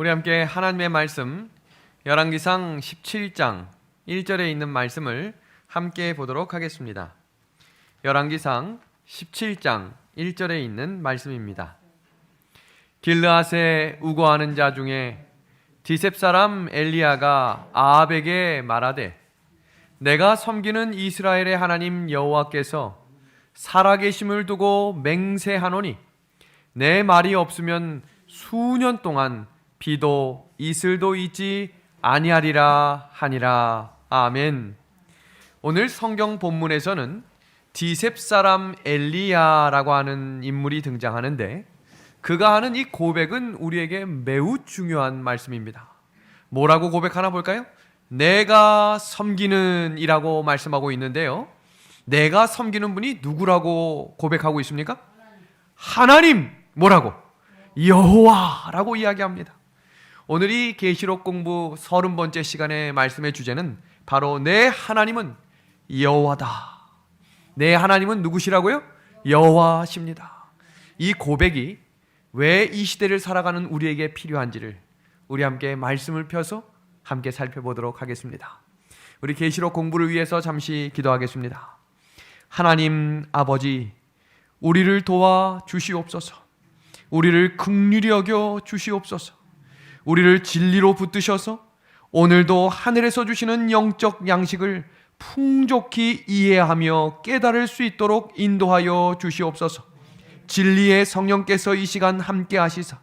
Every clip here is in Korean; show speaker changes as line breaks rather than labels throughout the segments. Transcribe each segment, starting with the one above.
우리 함께 하나님의 말씀 열왕기상 17장 1절에 있는 말씀을 함께 보도록 하겠습니다. 열왕기상 17장 1절에 있는 말씀입니다. 길르앗에 우거하는 자 중에 디셉 사람 엘리야가 아합에게 말하되 내가 섬기는 이스라엘의 하나님 여호와께서 살아계심을 두고 맹세하노니 내 말이 없으면 수년 동안 비도 이슬도 있지 아니하리라 하니라. 아멘. 오늘 성경 본문에서는 디셉 사람 엘리야라고 하는 인물이 등장하는데 그가 하는 이 고백은 우리에게 매우 중요한 말씀입니다. 뭐라고 고백하나 볼까요? 내가 섬기는 이라고 말씀하고 있는데요, 내가 섬기는 분이 누구라고 고백하고 있습니까? 하나님. 뭐라고? 여호와라고 이야기합니다. 오늘 이 계시록 공부 30번째 시간의 말씀의 주제는 바로 내 하나님은 여호와다. 내 하나님은 누구시라고요? 여호와십니다. 이 고백이 왜 이 시대를 살아가는 우리에게 필요한지를 우리 함께 말씀을 펴서 함께 살펴보도록 하겠습니다. 우리 계시록 공부를 위해서 잠시 기도하겠습니다. 하나님 아버지, 우리를 도와 주시옵소서. 우리를 긍휼히 여겨 주시옵소서. 우리를 진리로 붙드셔서 오늘도 하늘에서 주시는 영적 양식을 풍족히 이해하며 깨달을 수 있도록 인도하여 주시옵소서. 진리의 성령께서 이 시간 함께 하시사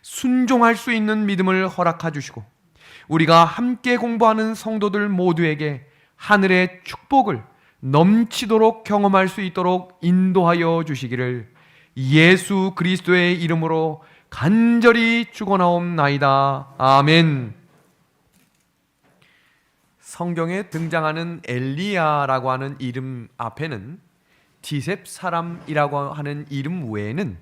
순종할 수 있는 믿음을 허락해 주시고 우리가 함께 공부하는 성도들 모두에게 하늘의 축복을 넘치도록 경험할 수 있도록 인도하여 주시기를 예수 그리스도의 이름으로 간절히 축원하옵나이다. 아멘. 성경에 등장하는 엘리야라고 하는 이름 앞에는 디셉 사람이라고 하는 이름 외에는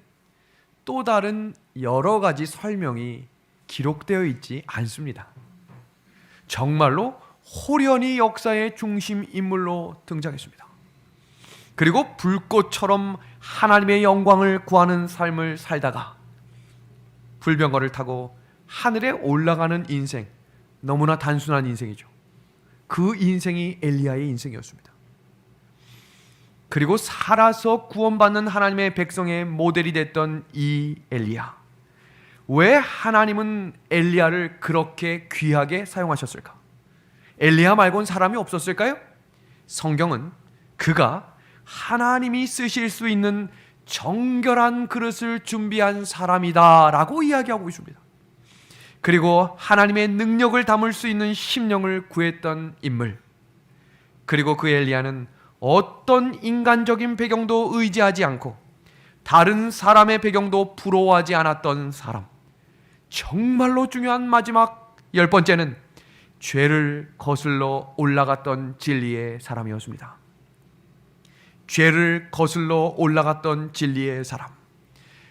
또 다른 여러 가지 설명이 기록되어 있지 않습니다. 정말로 호련히 역사의 중심 인물로 등장했습니다. 그리고 불꽃처럼 하나님의 영광을 구하는 삶을 살다가 불병거를 타고 하늘에 올라가는 인생, 너무나 단순한 인생이죠. 그 인생이 엘리야의 인생이었습니다. 그리고 살아서 구원받는 하나님의 백성의 모델이 됐던 이 엘리야, 왜 하나님은 엘리야를 그렇게 귀하게 사용하셨을까? 엘리야 말고는 사람이 없었을까요? 성경은 그가 하나님이 쓰실 수 있는 정결한 그릇을 준비한 사람이다 라고 이야기하고 있습니다. 그리고 하나님의 능력을 담을 수 있는 심령을 구했던 인물, 그리고 그 엘리야는 어떤 인간적인 배경도 의지하지 않고 다른 사람의 배경도 부러워하지 않았던 사람. 정말로 중요한 마지막 10번째는 죄를 거슬러 올라갔던 진리의 사람이었습니다. 죄를 거슬러 올라갔던 진리의 사람.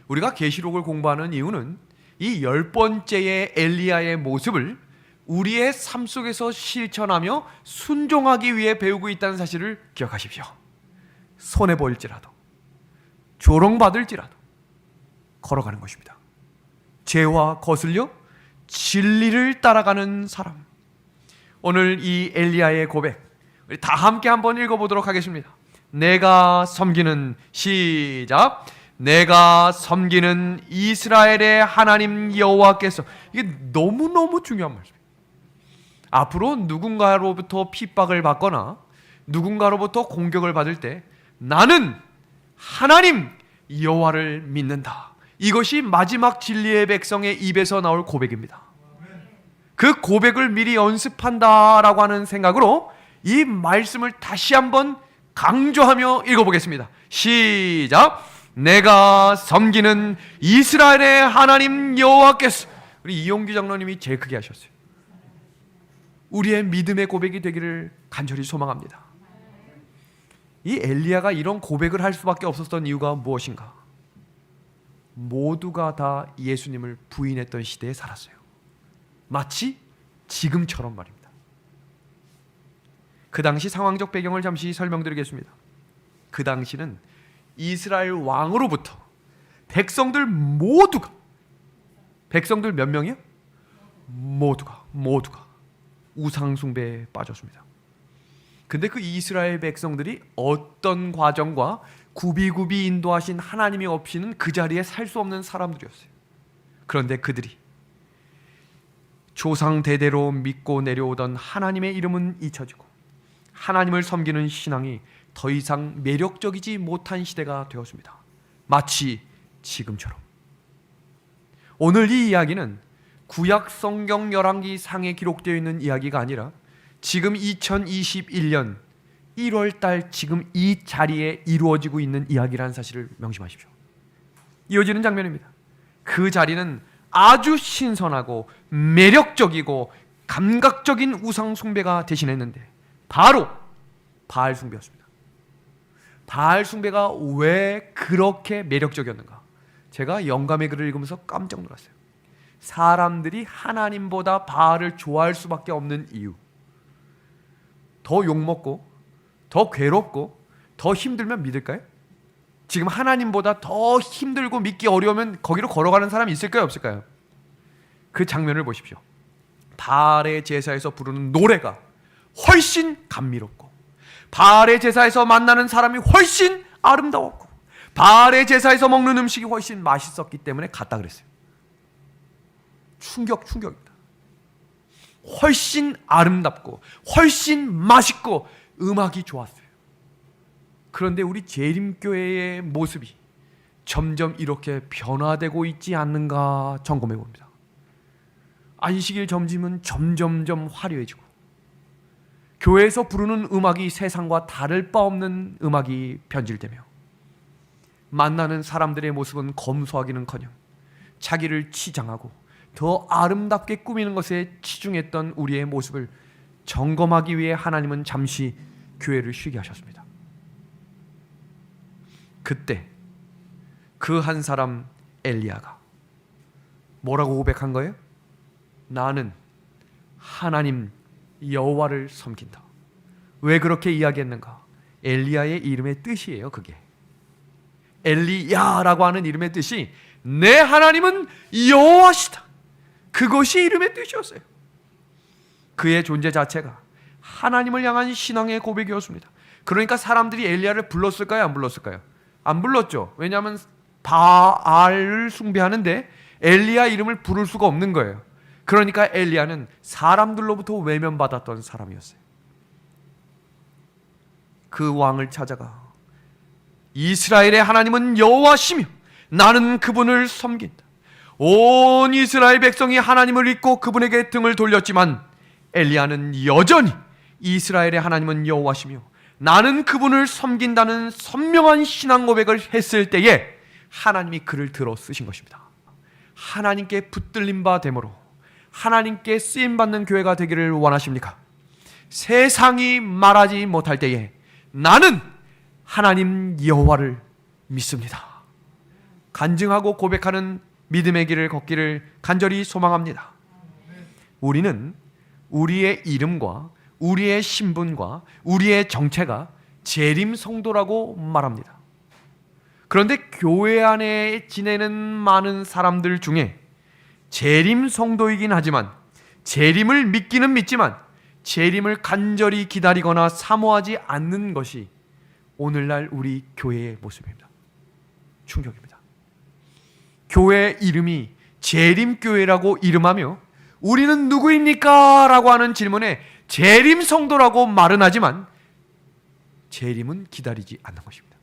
우리가 계시록을 공부하는 이유는 이 10번째의 엘리야의 모습을 우리의 삶 속에서 실천하며 순종하기 위해 배우고 있다는 사실을 기억하십시오. 손해보일지라도 조롱받을지라도 걸어가는 것입니다. 죄와 거슬려 진리를 따라가는 사람. 오늘 이 엘리야의 고백 우리 다 함께 한번 읽어보도록 하겠습니다. 내가 섬기는, 시작, 내가 섬기는 이스라엘의 하나님 여호와께서. 이게 너무너무 중요한 말씀이에요. 앞으로 누군가로부터 핍박을 받거나 누군가로부터 공격을 받을 때 나는 하나님 여호와를 믿는다. 이것이 마지막 진리의 백성의 입에서 나올 고백입니다. 그 고백을 미리 연습한다라고 하는 생각으로 이 말씀을 다시 한번 강조하며 읽어보겠습니다. 시작. 내가 섬기는 이스라엘의 하나님 여호와께서. 우리 이용규 장로님이 제일 크게 하셨어요. 우리의 믿음의 고백이 되기를 간절히 소망합니다. 이 엘리야가 이런 고백을 할 수밖에 없었던 이유가 무엇인가? 모두가 다 예수님을 부인했던 시대에 살았어요. 마치 지금처럼 말입니다. 그 당시 상황적 배경을 잠시 설명드리겠습니다. 그 당시는 이스라엘 왕으로부터 백성들 모두가, 백성들 몇 명이요? 모두가 우상 숭배에 빠졌습니다. 근데 그 이스라엘 백성들이 어떤 과정과 굽이굽이 인도하신 하나님이 없이는 그 자리에 살 수 없는 사람들이었어요. 그런데 그들이 조상 대대로 믿고 내려오던 하나님의 이름은 잊혀지고 하나님을 섬기는 신앙이 더 이상 매력적이지 못한 시대가 되었습니다. 마치 지금처럼. 오늘 이 이야기는 구약 성경 열왕기 상에 기록되어 있는 이야기가 아니라 지금 2021년 1월 달 지금 이 자리에 이루어지고 있는 이야기라는 사실을 명심하십시오. 이어지는 장면입니다. 그 자리는 아주 신선하고 매력적이고 감각적인 우상 숭배가 대신했는데 바로 바알 숭배였습니다. 바알 숭배가 왜 그렇게 매력적이었는가? 제가 영감의 글을 읽으면서 깜짝 놀랐어요. 사람들이 하나님보다 바알을 좋아할 수밖에 없는 이유. 더 욕먹고 더 괴롭고 더 힘들면 믿을까요? 지금 하나님보다 더 힘들고 믿기 어려우면 거기로 걸어가는 사람이 있을까요? 없을까요? 그 장면을 보십시오. 바알의 제사에서 부르는 노래가 훨씬 감미롭고 바알의 제사에서 만나는 사람이 훨씬 아름다웠고 바알의 제사에서 먹는 음식이 훨씬 맛있었기 때문에 갔다 그랬어요. 충격입니다. 훨씬 아름답고 훨씬 맛있고 음악이 좋았어요. 그런데 우리 재림교회의 모습이 점점 이렇게 변화되고 있지 않는가 점검해 봅니다. 안식일 점심은 점점점 화려해지고 교회에서 부르는 음악이 세상과 다를 바 없는 음악이 변질되며 만나는 사람들의 모습은 검소하기는커녕 자기를 치장하고 더 아름답게 꾸미는 것에 치중했던 우리의 모습을 점검하기 위해 하나님은 잠시 교회를 쉬게 하셨습니다. 그때 그 한 사람 엘리야가 뭐라고 고백한 거예요? 나는 하나님 여호와를 섬긴다. 왜 그렇게 이야기했는가? 엘리야의 이름의 뜻이에요. 그게 엘리야라고 하는 이름의 뜻이 내 하나님은 여호와시다. 그것이 이름의 뜻이었어요. 그의 존재 자체가 하나님을 향한 신앙의 고백이었습니다. 그러니까 사람들이 엘리야를 불렀을까요? 안 불렀을까요? 안 불렀죠. 왜냐하면 바알을 숭배하는데 엘리야 이름을 부를 수가 없는 거예요. 그러니까 엘리야는 사람들로부터 외면받았던 사람이었어요. 그 왕을 찾아가 이스라엘의 하나님은 여호와시며 나는 그분을 섬긴다. 온 이스라엘 백성이 하나님을 잊고 그분에게 등을 돌렸지만 엘리야는 여전히 이스라엘의 하나님은 여호와시며 나는 그분을 섬긴다는 선명한 신앙 고백을 했을 때에 하나님이 그를 들어 쓰신 것입니다. 하나님께 붙들린 바 되므로 하나님께 쓰임받는 교회가 되기를 원하십니까? 세상이 말하지 못할 때에 나는 하나님 여호와를 믿습니다. 간증하고 고백하는 믿음의 길을 걷기를 간절히 소망합니다. 우리는 우리의 이름과 우리의 신분과 우리의 정체가 재림 성도라고 말합니다. 그런데 교회 안에 지내는 많은 사람들 중에 재림 성도이긴 하지만 재림을 믿기는 믿지만 재림을 간절히 기다리거나 사모하지 않는 것이 오늘날 우리 교회의 모습입니다. 충격입니다. 교회 이름이 재림교회라고 이름하며 우리는 누구입니까? 라고 하는 질문에 재림 성도라고 말은 하지만 재림은 기다리지 않는 것입니다.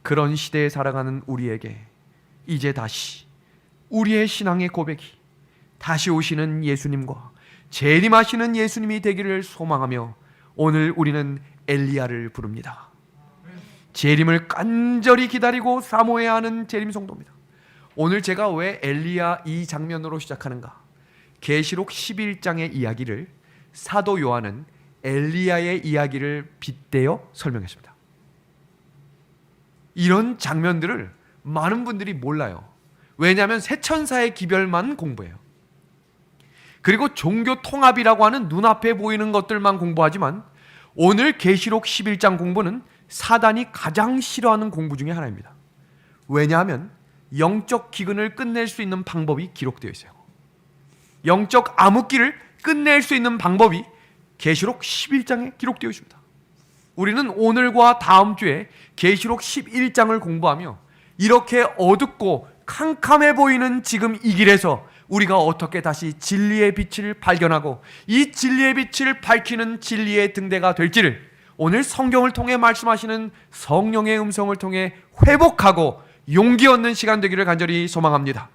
그런 시대에 살아가는 우리에게 이제 다시 우리의 신앙의 고백이 다시 오시는 예수님과 재림하시는 예수님이 되기를 소망하며 오늘 우리는 엘리야를 부릅니다. 재림을 간절히 기다리고 사모해야 하는 재림 성도입니다. 오늘 제가 왜 엘리야 이 장면으로 시작하는가? 계시록 11장의 이야기를 사도 요한은 엘리야의 이야기를 빗대어 설명했습니다. 이런 장면들을 많은 분들이 몰라요. 왜냐하면 새천사의 기별만 공부해요. 그리고 종교 통합이라고 하는 눈앞에 보이는 것들만 공부하지만 오늘 계시록 11장 공부는 사단이 가장 싫어하는 공부 중에 하나입니다. 왜냐하면 영적 기근을 끝낼 수 있는 방법이 기록되어 있어요. 영적 암흑기를 끝낼 수 있는 방법이 계시록 11장에 기록되어 있습니다. 우리는 오늘과 다음 주에 계시록 11장을 공부하며 이렇게 어둡고 캄캄해 보이는 지금 이 길에서 우리가 어떻게 다시 진리의 빛을 발견하고 이 진리의 빛을 밝히는 진리의 등대가 될지를 오늘 성경을 통해 말씀하시는 성령의 음성을 통해 회복하고 용기 얻는 시간 되기를 간절히 소망합니다.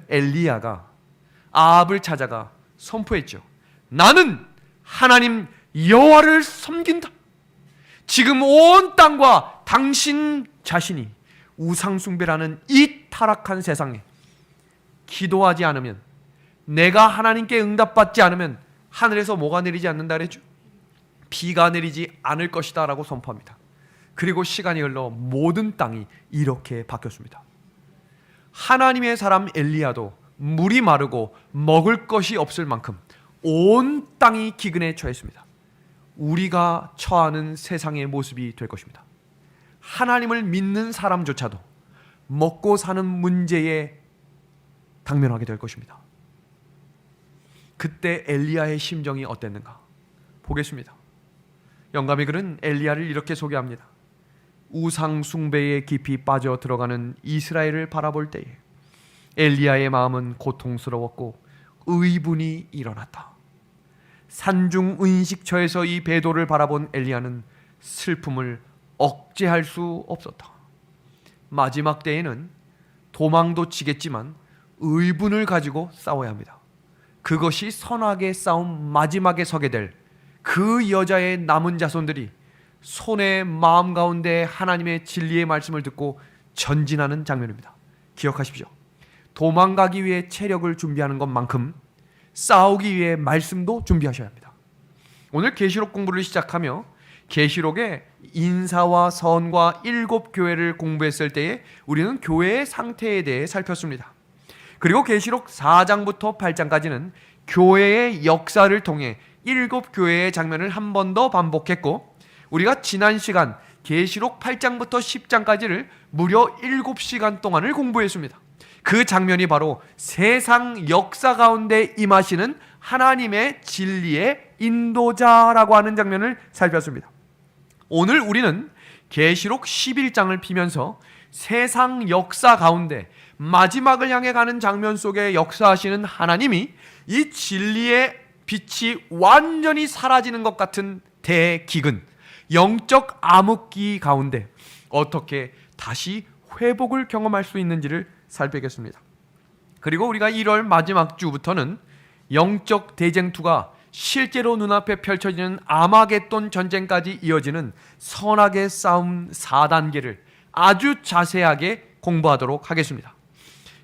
엘리야가 아합을 찾아가 선포했죠. 나는 하나님 여호와를 섬긴다. 지금 온 땅과 당신 자신이 우상숭배라는 이 타락한 세상에 기도하지 않으면, 내가 하나님께 응답받지 않으면 하늘에서 뭐가 내리지 않는다 그랬죠? 비가 내리지 않을 것이다 라고 선포합니다. 그리고 시간이 흘러 모든 땅이 이렇게 바뀌었습니다. 하나님의 사람 엘리야도 물이 마르고 먹을 것이 없을 만큼 온 땅이 기근에 처했습니다. 우리가 처하는 세상의 모습이 될 것입니다. 하나님을 믿는 사람조차도 먹고 사는 문제에 당면하게 될 것입니다. 그때 엘리야의 심정이 어땠는가 보겠습니다. 영감의 글은 엘리야를 이렇게 소개합니다. 우상 숭배에 깊이 빠져 들어가는 이스라엘을 바라볼 때에 엘리야의 마음은 고통스러웠고 의분이 일어났다. 산중 은식처에서 이 배도를 바라본 엘리야는 슬픔을 억제할 수 없었다. 마지막 때에는 도망도 치겠지만 의분을 가지고 싸워야 합니다. 그것이 선악의 싸움 마지막에 서게 될 그 여자의 남은 자손들이 손의 마음 가운데 하나님의 진리의 말씀을 듣고 전진하는 장면입니다. 기억하십시오. 도망가기 위해 체력을 준비하는 것만큼 싸우기 위해 말씀도 준비하셔야 합니다. 오늘 계시록 공부를 시작하며 계시록의 인사와 선과 7교회를 공부했을 때에 우리는 교회의 상태에 대해 살폈습니다. 그리고 계시록 4장부터 8장까지는 교회의 역사를 통해 7교회의 장면을 한 번 더 반복했고, 우리가 지난 시간 계시록 8장부터 10장까지를 무려 7시간 동안을 공부했습니다. 그 장면이 바로 세상 역사 가운데 임하시는 하나님의 진리의 인도자라고 하는 장면을 살폈습니다. 오늘 우리는 계시록 11장을 피면서 세상 역사 가운데 마지막을 향해 가는 장면 속에 역사하시는 하나님이 이 진리의 빛이 완전히 사라지는 것 같은 대기근, 영적 암흑기 가운데 어떻게 다시 회복을 경험할 수 있는지를 살피겠습니다. 그리고 우리가 1월 마지막 주부터는 영적 대쟁투가 실제로 눈앞에 펼쳐지는 아마겟돈 전쟁까지 이어지는 선악의 싸움 4단계를 아주 자세하게 공부하도록 하겠습니다.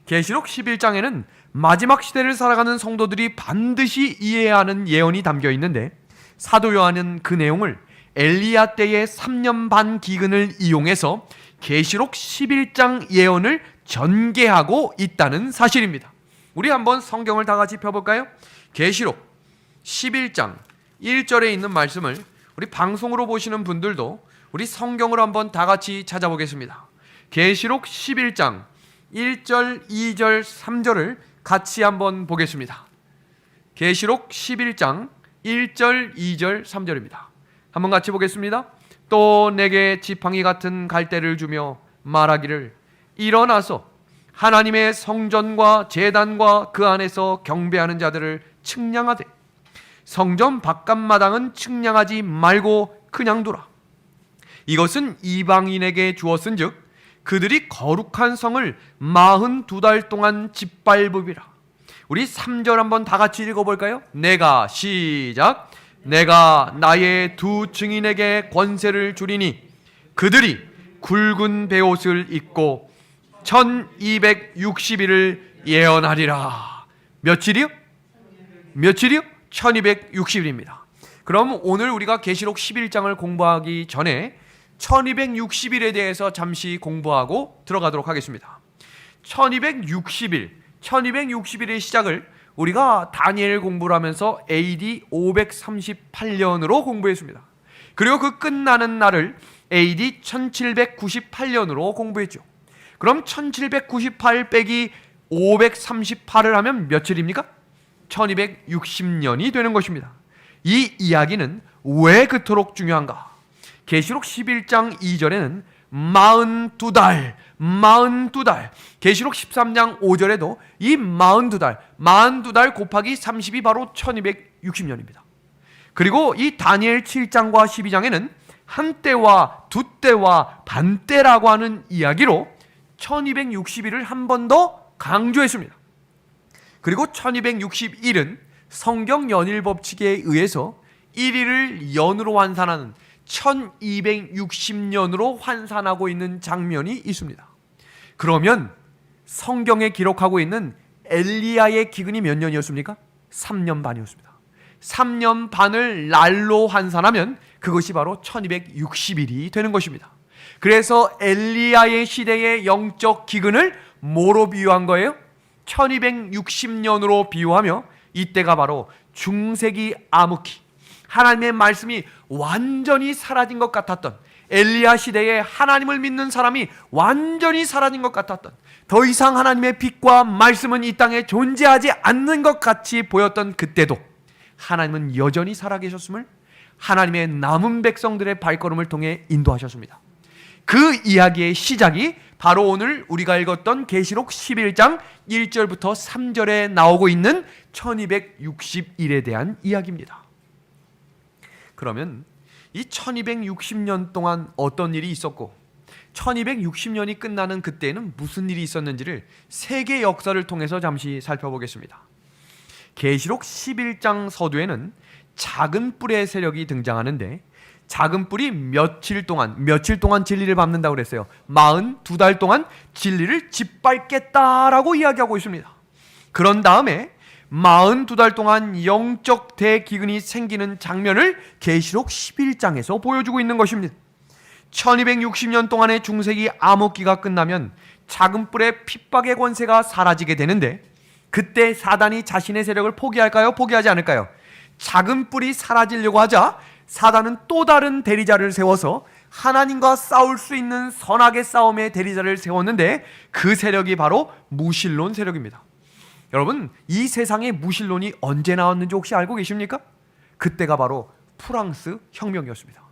계시록 11장에는 마지막 시대를 살아가는 성도들이 반드시 이해해야 하는 예언이 담겨 있는데, 사도 요한은 그 내용을 엘리야 때의 3년 반 기근을 이용해서 계시록 11장 예언을 전개하고 있다는 사실입니다. 우리 한번 성경을 다 같이 펴볼까요? 계시록 11장 1절에 있는 말씀을 우리 방송으로 보시는 분들도 우리 성경으로 한번 다 같이 찾아보겠습니다. 계시록 11장 1절, 2절, 3절을 같이 한번 보겠습니다. 계시록 11장 1절, 2절, 3절입니다. 한번 같이 보겠습니다. 또 내게 지팡이 같은 갈대를 주며 말하기를, 일어나서 하나님의 성전과 제단과 그 안에서 경배하는 자들을 측량하되 성전 바깥마당은 측량하지 말고 그냥 두라. 이것은 이방인에게 주었은즉 그들이 거룩한 성을 42달 동안 짓밟으리라. 우리 3절 한번 다 같이 읽어볼까요? 내가 시작. 내가 나의 두 증인에게 권세를 주리니 그들이 굵은 베옷을 입고 1260일을 예언하리라. 며칠이요? 며칠이요? 1260일입니다. 그럼 오늘 우리가 계시록 11장을 공부하기 전에 1260일에 대해서 잠시 공부하고 들어가도록 하겠습니다. 1260일의 시작을 우리가 다니엘 공부를 하면서 AD 538년으로 공부했습니다. 그리고 그 끝나는 날을 AD 1798년으로 공부했죠. 그럼 1798 빼기 538을 하면 며칠입니까? 1260년이 되는 것입니다. 이 이야기는 왜 그토록 중요한가? 계시록 11장 2절에는 42달, 계시록 13장 5절에도 이 42달 곱하기 30이 바로 1260년입니다. 그리고 이 다니엘 7장과 12장에는 한때와 두때와 반때라고 하는 이야기로 1260일을 한 번 더 강조했습니다. 그리고 1261은 성경 연일 법칙에 의해서 1일을 연으로 환산하는 1260년으로 환산하고 있는 장면이 있습니다. 그러면 성경에 기록하고 있는 엘리야의 기근이 몇 년이었습니까? 3년 반이었습니다. 3년 반을 날로 환산하면 그것이 바로 1260일이 되는 것입니다. 그래서 엘리야의 시대의 영적 기근을 뭐로 비유한 거예요? 1260년으로 비유하며 이때가 바로 중세기 암흑기, 하나님의 말씀이 완전히 사라진 것 같았던, 엘리야 시대에 하나님을 믿는 사람이 완전히 사라진 것 같았던, 더 이상 하나님의 빛과 말씀은 이 땅에 존재하지 않는 것 같이 보였던 그때도 하나님은 여전히 살아계셨음을 하나님의 남은 백성들의 발걸음을 통해 인도하셨습니다. 그 이야기의 시작이 바로 오늘 우리가 읽었던 계시록 11장 1절부터 3절에 나오고 있는 1260일에 대한 이야기입니다. 그러면 이 1260년 동안 어떤 일이 있었고 1260년이 끝나는 그때는 무슨 일이 있었는지를 세계 역사를 통해서 잠시 살펴보겠습니다. 계시록 11장 서두에는 작은 뿔의 세력이 등장하는데, 작은 뿔이 며칠 동안 진리를 밟는다고 그랬어요. 42달 동안 진리를 짓밟겠다라고 이야기하고 있습니다. 그런 다음에 42달 동안 영적 대기근이 생기는 장면을 계시록 11장에서 보여주고 있는 것입니다. 1260년 동안의 중세기 암흑기가 끝나면 작은 뿔의 핍박의 권세가 사라지게 되는데, 그때 사단이 자신의 세력을 포기할까요? 포기하지 않을까요? 작은 뿔이 사라지려고 하자 사단은 또 다른 대리자를 세워서 하나님과 싸울 수 있는 선악의 싸움의 대리자를 세웠는데, 그 세력이 바로 무신론 세력입니다. 여러분, 이 세상에 무신론이 언제 나왔는지 혹시 알고 계십니까? 그때가 바로 프랑스 혁명이었습니다.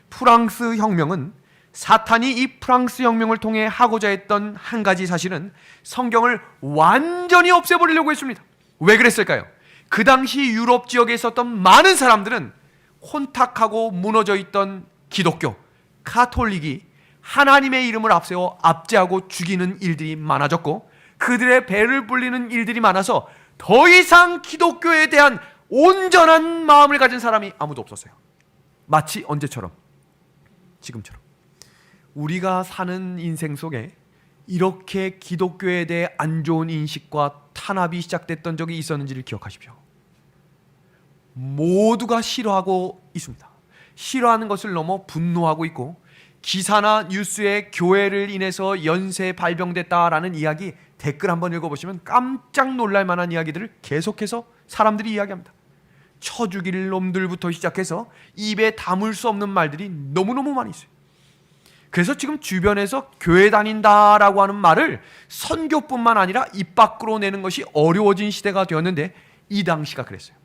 프랑스 혁명은 사탄이 이 프랑스 혁명을 통해 하고자 했던 한 가지 사실은 성경을 완전히 없애버리려고 했습니다. 왜 그랬을까요? 그 당시 유럽 지역에 있었던 많은 사람들은 혼탁하고 무너져 있던 기독교, 가톨릭이 하나님의 이름을 앞세워 압제하고 죽이는 일들이 많아졌고, 그들의 배를 불리는 일들이 많아서 더 이상 기독교에 대한 온전한 마음을 가진 사람이 아무도 없었어요. 마치 언제처럼? 지금처럼. 우리가 사는 인생 속에 이렇게 기독교에 대해 안 좋은 인식과 탄압이 시작됐던 적이 있었는지를 기억하십시오. 모두가 싫어하고 있습니다. 싫어하는 것을 넘어 분노하고 있고, 기사나 뉴스에 교회를 인해서 연쇄 발병됐다라는 이야기 댓글 한번 읽어보시면 깜짝 놀랄 만한 이야기들을 계속해서 사람들이 이야기합니다. 쳐 죽일 놈들부터 시작해서 입에 담을 수 없는 말들이 너무너무 많이 있어요. 그래서 지금 주변에서 교회 다닌다라고 하는 말을 선교뿐만 아니라 입 밖으로 내는 것이 어려워진 시대가 되었는데, 이 당시가 그랬어요.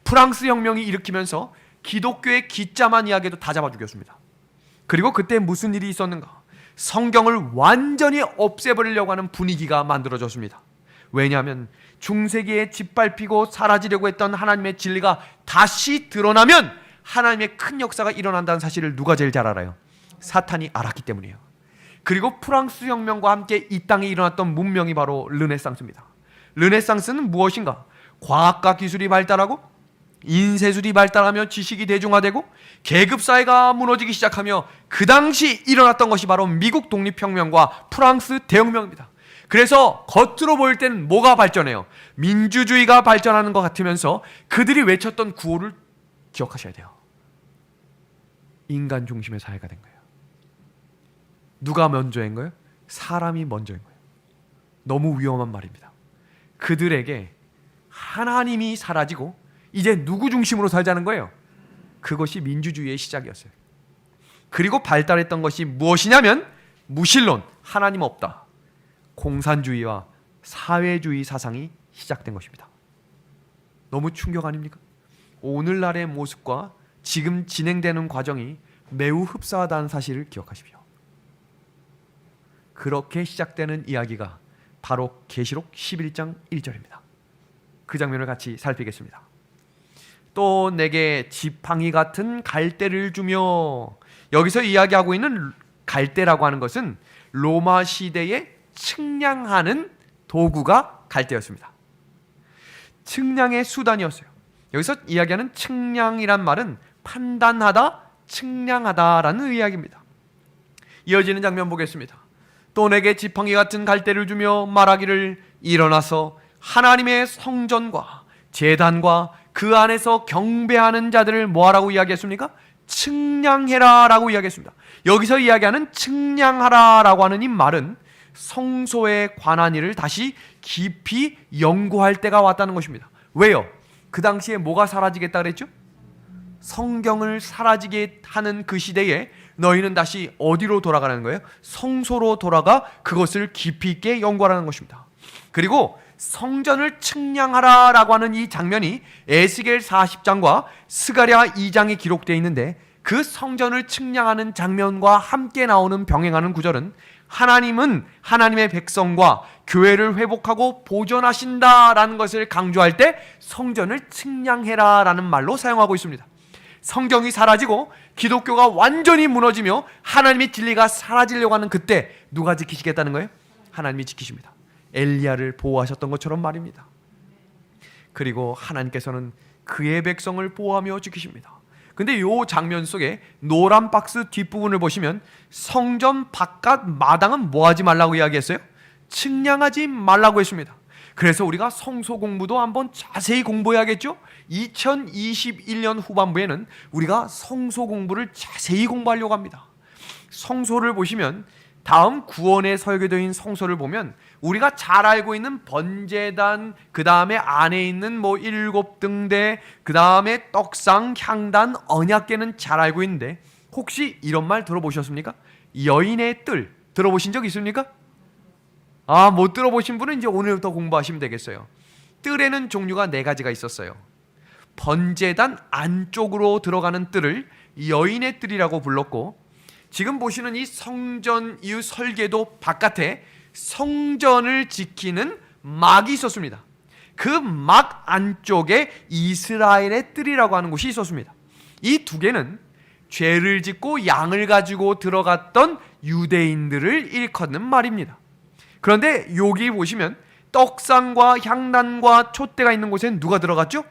프랑스 혁명이 일으키면서 기독교의 기자만 이야기도 다 잡아 죽였습니다. 그리고 그때 무슨 일이 있었는가? 성경을 완전히 없애버리려고 하는 분위기가 만들어졌습니다. 왜냐하면 중세기에 짓밟히고 사라지려고 했던 하나님의 진리가 다시 드러나면 하나님의 큰 역사가 일어난다는 사실을 누가 제일 잘 알아요? 사탄이 알았기 때문이에요. 그리고 프랑스 혁명과 함께 이 땅에 일어났던 문명이 바로 르네상스입니다. 르네상스는 무엇인가? 과학과 기술이 발달하고 인쇄술이 발달하며 지식이 대중화되고 계급사회가 무너지기 시작하며, 그 당시 일어났던 것이 바로 미국 독립혁명과 프랑스 대혁명입니다. 그래서 겉으로 보일 때는 뭐가 발전해요? 민주주의가 발전하는 것 같으면서 그들이 외쳤던 구호를 기억하셔야 돼요. 인간 중심의 사회가 된 거예요. 누가 먼저인 거예요? 사람이 먼저인 거예요. 너무 위험한 말입니다. 그들에게 하나님이 사라지고 이제 누구 중심으로 살자는 거예요? 그것이 민주주의의 시작이었어요. 그리고 발달했던 것이 무엇이냐면 무신론, 하나님 없다, 공산주의와 사회주의 사상이 시작된 것입니다. 너무 충격 아닙니까? 오늘날의 모습과 지금 진행되는 과정이 매우 흡사하다는 사실을 기억하십시오. 그렇게 시작되는 이야기가 바로 계시록 11장 1절입니다. 그 장면을 같이 살피겠습니다. 또 내게 지팡이 같은 갈대를 주며, 여기서 이야기하고 있는 갈대라고 하는 것은 로마 시대에 측량하는 도구가 갈대였습니다. 측량의 수단이었어요. 여기서 이야기하는 측량이란 말은 판단하다, 측량하다라는 이야기입니다. 이어지는 장면 보겠습니다. 또 내게 지팡이 같은 갈대를 주며 말하기를 일어나서 하나님의 성전과 제단과 그 안에서 경배하는 자들을 뭐하라고 이야기했습니까? 측량해라 라고 이야기했습니다. 여기서 이야기하는 측량하라 라고 하는 이 말은 성소에 관한 일을 다시 깊이 연구할 때가 왔다는 것입니다. 왜요? 그 당시에 뭐가 사라지겠다 그랬죠? 성경을 사라지게 하는 그 시대에 너희는 다시 어디로 돌아가는 거예요? 성소로 돌아가 그것을 깊이 있게 연구하라는 것입니다. 그리고 성전을 측량하라 라고 하는 이 장면이 에스겔 40장과 스가랴 2장에 기록되어 있는데, 그 성전을 측량하는 장면과 함께 나오는 병행하는 구절은 하나님은 하나님의 백성과 교회를 회복하고 보존하신다라는 것을 강조할 때 성전을 측량해라 라는 말로 사용하고 있습니다. 성경이 사라지고 기독교가 완전히 무너지며 하나님의 진리가 사라지려고 하는 그때 누가 지키시겠다는 거예요? 하나님이 지키십니다. 엘리야를 보호하셨던 것처럼 말입니다. 그리고 하나님께서는 그의 백성을 보호하며 지키십니다. 근데 이 장면 속에 노란 박스 뒷부분을 보시면 성전 바깥 마당은 뭐 하지 말라고 이야기했어요? 측량하지 말라고 했습니다. 그래서 우리가 성소 공부도 한번 자세히 공부해야겠죠? 2021년 후반부에는 우리가 성소 공부를 자세히 공부하려고 합니다. 성소를 보시면 다음 구원의 설교도인 성소를 보면 우리가 잘 알고 있는 번제단, 그 다음에 안에 있는 뭐 7등대, 그 다음에 떡상, 향단, 언약궤는 잘 알고 있는데 혹시 이런 말 들어보셨습니까? 여인의 뜰 들어보신 적 있습니까? 못 들어보신 분은 이제 오늘부터 공부하시면 되겠어요. 뜰에는 종류가 4가지가 있었어요. 번제단 안쪽으로 들어가는 뜰을 여인의 뜰이라고 불렀고, 지금 보시는 이 성전 이후 설계도 바깥에 성전을 지키는 막이 있었습니다. 그 막 안쪽에 이스라엘의 뜰이라고 하는 곳이 있었습니다. 이 2개는 죄를 짓고 양을 가지고 들어갔던 유대인들을 일컫는 말입니다. 그런데 여기 보시면 떡상과 향단과 촛대가 있는 곳엔 누가 들어갔죠?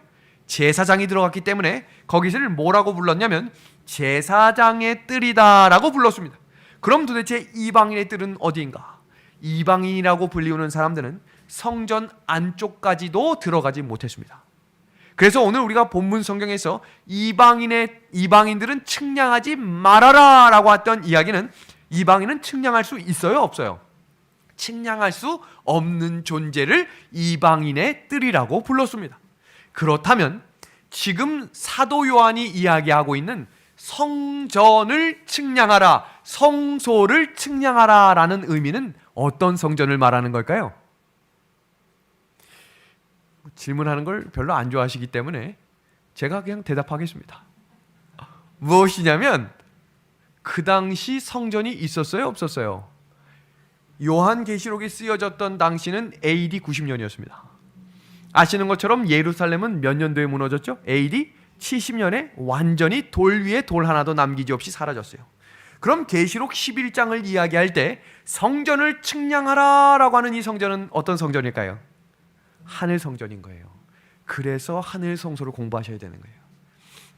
제사장이 들어갔기 때문에 거기를 뭐라고 불렀냐면 제사장의 뜰이다 라고 불렀습니다. 그럼 도대체 이방인의 뜰은 어디인가? 이방인이라고 불리우는 사람들은 성전 안쪽까지도 들어가지 못했습니다. 그래서 오늘 우리가 본문 성경에서 이방인들은 측량하지 말아라 라고 했던 이야기는, 이방인은 측량할 수 있어요, 없어요? 측량할 수 없는 존재를 이방인의 뜰이라고 불렀습니다. 그렇다면 지금 사도 요한이 이야기하고 있는 성전을 측량하라, 성소를 측량하라 라는 의미는 어떤 성전을 말하는 걸까요? 질문하는 걸 별로 안 좋아하시기 때문에 제가 그냥 대답하겠습니다. 무엇이냐면 그 당시 성전이 있었어요, 없었어요? 요한계시록이 쓰여졌던 당시는 AD 90년이었습니다. 아시는 것처럼 예루살렘은 몇 년도에 무너졌죠? AD 70년에 완전히 돌 위에 돌 하나도 남기지 없이 사라졌어요. 그럼 계시록 11장을 이야기할 때 성전을 측량하라 라고 하는 이 성전은 어떤 성전일까요? 하늘 성전인 거예요. 그래서 하늘 성소를 공부하셔야 되는 거예요.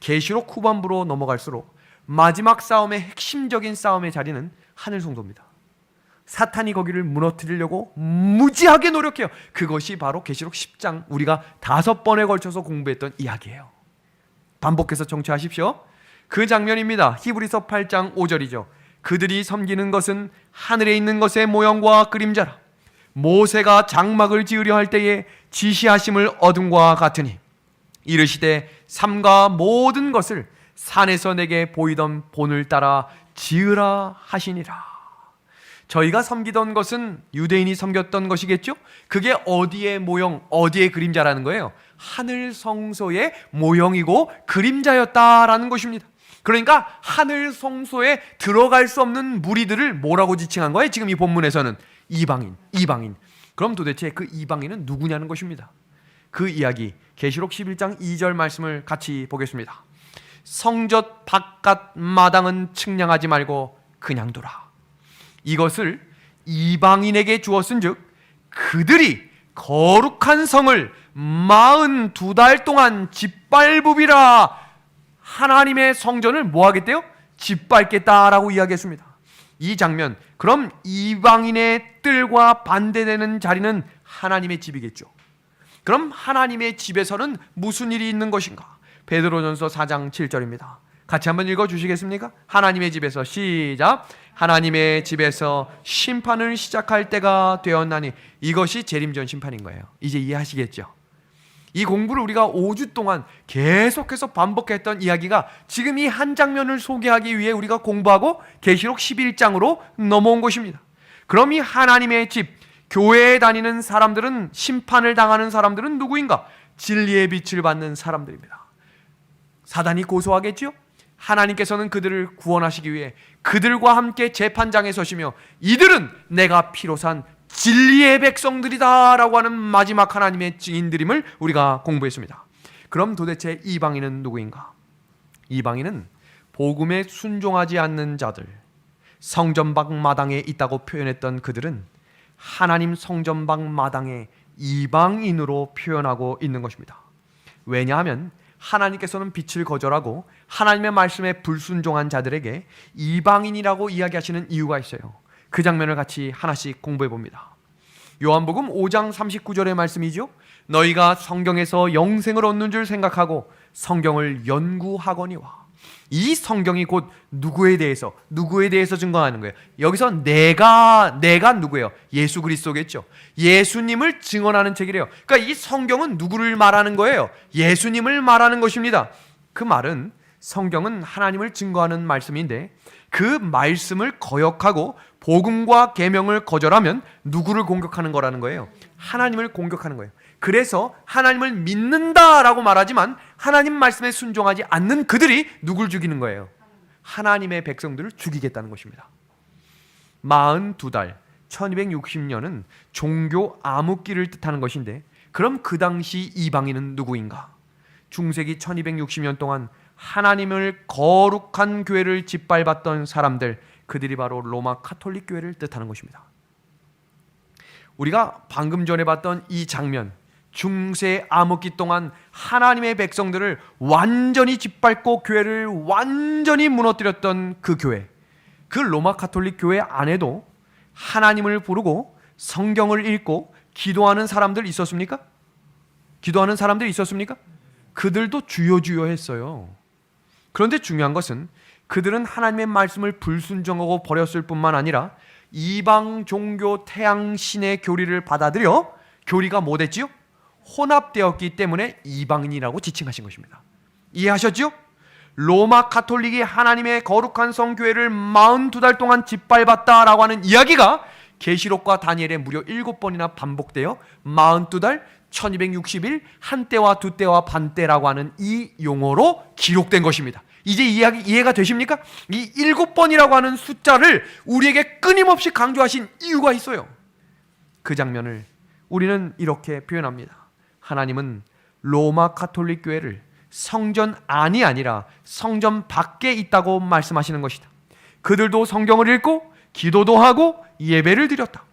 계시록 후반부로 넘어갈수록 마지막 싸움의 핵심적인 싸움의 자리는 하늘 성소입니다. 사탄이 거기를 무너뜨리려고 무지하게 노력해요. 그것이 바로 계시록 10장 우리가 5번에 걸쳐서 공부했던 이야기예요. 반복해서 청취하십시오. 그 장면입니다. 히브리서 8장 5절이죠. 그들이 섬기는 것은 하늘에 있는 것의 모형과 그림자라. 모세가 장막을 지으려 할 때에 지시하심을 얻음과 같으니 이르시되 삼가 모든 것을 산에서 내게 보이던 본을 따라 지으라 하시니라. 저희가 섬기던 것은 유대인이 섬겼던 것이겠죠? 그게 어디의 모형, 어디의 그림자라는 거예요? 하늘 성소의 모형이고 그림자였다라는 것입니다. 그러니까 하늘 성소에 들어갈 수 없는 무리들을 뭐라고 지칭한 거예요? 지금 이 본문에서는 이방인. 그럼 도대체 그 이방인은 누구냐는 것입니다. 그 이야기 계시록 11장 2절 말씀을 같이 보겠습니다. 성전 바깥 마당은 측량하지 말고 그냥 두라. 이것을 이방인에게 주었은즉 그들이 거룩한 성을 42달 동안 짓밟으리라. 하나님의 성전을 뭐 하겠대요? 짓밟겠다라고 이야기했습니다. 이 장면, 그럼 이방인의 뜰과 반대되는 자리는 하나님의 집이겠죠. 그럼 하나님의 집에서는 무슨 일이 있는 것인가? 베드로전서 4장 7절입니다. 같이 한번 읽어주시겠습니까? 하나님의 집에서, 시작. 하나님의 집에서 심판을 시작할 때가 되었나니. 이것이 재림전 심판인 거예요. 이제 이해하시겠죠? 이 공부를 우리가 5주 동안 계속해서 반복했던 이야기가 지금 이 한 장면을 소개하기 위해 우리가 공부하고 계시록 11장으로 넘어온 것입니다. 그럼 이 하나님의 집, 교회에 다니는 사람들은, 심판을 당하는 사람들은 누구인가? 진리의 빛을 받는 사람들입니다. 사단이 고소하겠지요? 하나님께서는 그들을 구원하시기 위해 그들과 함께 재판장에 서시며 이들은 내가 피로 산 진리의 백성들이다 라고 하는 마지막 하나님의 증인들임을 우리가 공부했습니다. 그럼 도대체 이방인은 누구인가? 이방인은 복음에 순종하지 않는 자들, 성전 밖 마당에 있다고 표현했던 그들은 하나님 성전 밖 마당에 이방인으로 표현하고 있는 것입니다. 왜냐하면 하나님께서는 빛을 거절하고 하나님의 말씀에 불순종한 자들에게 이방인이라고 이야기하시는 이유가 있어요. 그 장면을 같이 하나씩 공부해 봅니다. 요한복음 5장 39절의 말씀이죠. 너희가 성경에서 영생을 얻는 줄 생각하고 성경을 연구하거니와. 이 성경이 곧 누구에 대해서 증거하는 거예요. 여기서 내가 누구예요? 예수 그리스도겠죠. 예수님을 증언하는 책이래요. 그러니까 이 성경은 누구를 말하는 거예요? 예수님을 말하는 것입니다. 그 말은 성경은 하나님을 증거하는 말씀인데 그 말씀을 거역하고 복음과 계명을 거절하면 누구를 공격하는 거라는 거예요? 하나님을 공격하는 거예요. 그래서 하나님을 믿는다라고 말하지만 하나님 말씀에 순종하지 않는 그들이 누굴 죽이는 거예요? 하나님의 백성들을 죽이겠다는 것입니다. 42달, 1260년은 종교 암흑기를 뜻하는 것인데 그럼 그 당시 이방인은 누구인가? 중세기 1260년 동안 하나님을 거룩한 교회를 짓밟았던 사람들, 그들이 바로 로마 카톨릭 교회를 뜻하는 것입니다. 우리가 방금 전에 봤던 이 장면, 중세 암흑기 동안 하나님의 백성들을 완전히 짓밟고 교회를 완전히 무너뜨렸던 그 교회, 그 로마 카톨릭 교회 안에도 하나님을 부르고 성경을 읽고 기도하는 사람들 있었습니까? 기도하는 사람들이 있었습니까? 그들도 주여 주여 했어요. 그런데 중요한 것은 그들은 하나님의 말씀을 불순종하고 버렸을 뿐만 아니라 이방 종교 태양신의 교리를 받아들여 교리가 뭐 됐지요? 혼합되었기 때문에 이방인이라고 지칭하신 것입니다. 이해하셨죠? 로마 카톨릭이 하나님의 거룩한 성교회를 42달 동안 짓밟았다라고 하는 이야기가 계시록과 다니엘에 무려 7번이나 반복되어 42달, 1260일, 한때와 두때와 반때라고 하는 이 용어로 기록된 것입니다. 이제 이해가 되십니까? 이 7번이라고 하는 숫자를 우리에게 끊임없이 강조하신 이유가 있어요. 그 장면을 우리는 이렇게 표현합니다. 하나님은 로마 카톨릭 교회를 성전 안이 아니라 성전 밖에 있다고 말씀하시는 것이다. 그들도 성경을 읽고 기도도 하고 예배를 드렸다.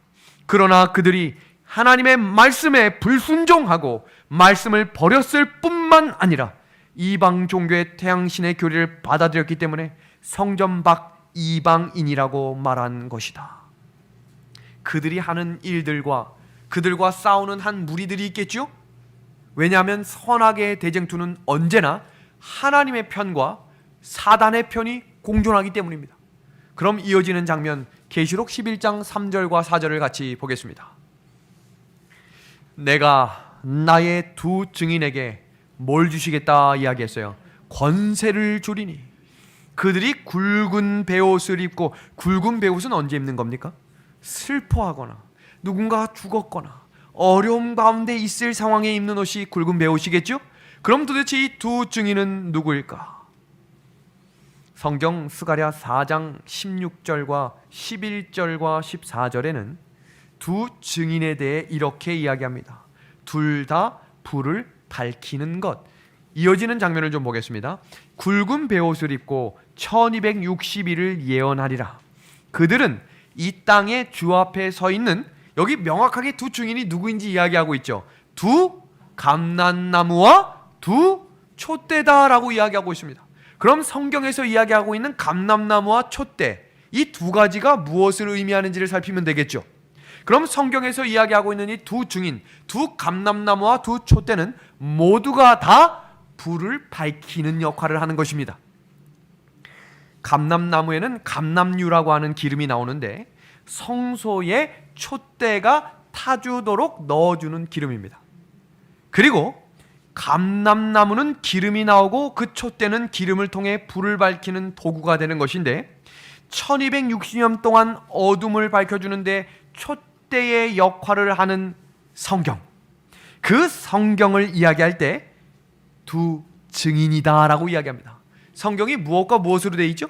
그러나 그들이 하나님의 말씀에 불순종하고 말씀을 버렸을 뿐만 아니라 이방 종교의 태양신의 교리를 받아들였기 때문에 성전 밖 이방인이라고 말한 것이다. 그들이 하는 일들과 그들과 싸우는 한 무리들이 있겠죠? 왜냐하면 선악의 대쟁투는 언제나 하나님의 편과 사단의 편이 공존하기 때문입니다. 그럼 이어지는 장면 계시록 11장 3절과 4절을 같이 보겠습니다. 내가 나의 두 증인에게 뭘 주시겠다 이야기했어요. 권세를 주리니. 그들이 굵은 베옷을 입고, 굵은 베옷은 언제 입는 겁니까? 슬퍼하거나 누군가 죽었거나 어려움 가운데 있을 상황에 입는 옷이 굵은 베옷이겠죠? 그럼 도대체 이 두 증인은 누구일까? 성경 스가랴 4장 16절과 11절과 14절에는 두 증인에 대해 이렇게 이야기합니다. 둘 다 불을 밝히는 것. 이어지는 장면을 좀 보겠습니다. 굵은 베옷을 입고 1260일을 예언하리라. 그들은 이 땅의 주 앞에 서 있는, 여기 명확하게 두 증인이 누구인지 이야기하고 있죠. 두 감람나무와 두 촛대다라고 이야기하고 있습니다. 그럼 성경에서 이야기하고 있는 감람나무와 촛대, 이 두 가지가 무엇을 의미하는지를 살피면 되겠죠. 그럼 성경에서 이야기하고 있는 이 두 증인, 두 감람나무와 두 촛대는 모두가 다 불을 밝히는 역할을 하는 것입니다. 감람나무에는 감람유라고 하는 기름이 나오는데 성소에 촛대가 타주도록 넣어주는 기름입니다. 그리고 감람나무는 기름이 나오고 그 촛대는 기름을 통해 불을 밝히는 도구가 되는 것인데 1260년 동안 어둠을 밝혀주는데 촛대의 역할을 하는 성경, 그 성경을 이야기할 때 두 증인이다라고 이야기합니다. 성경이 무엇과 무엇으로 되어 있죠?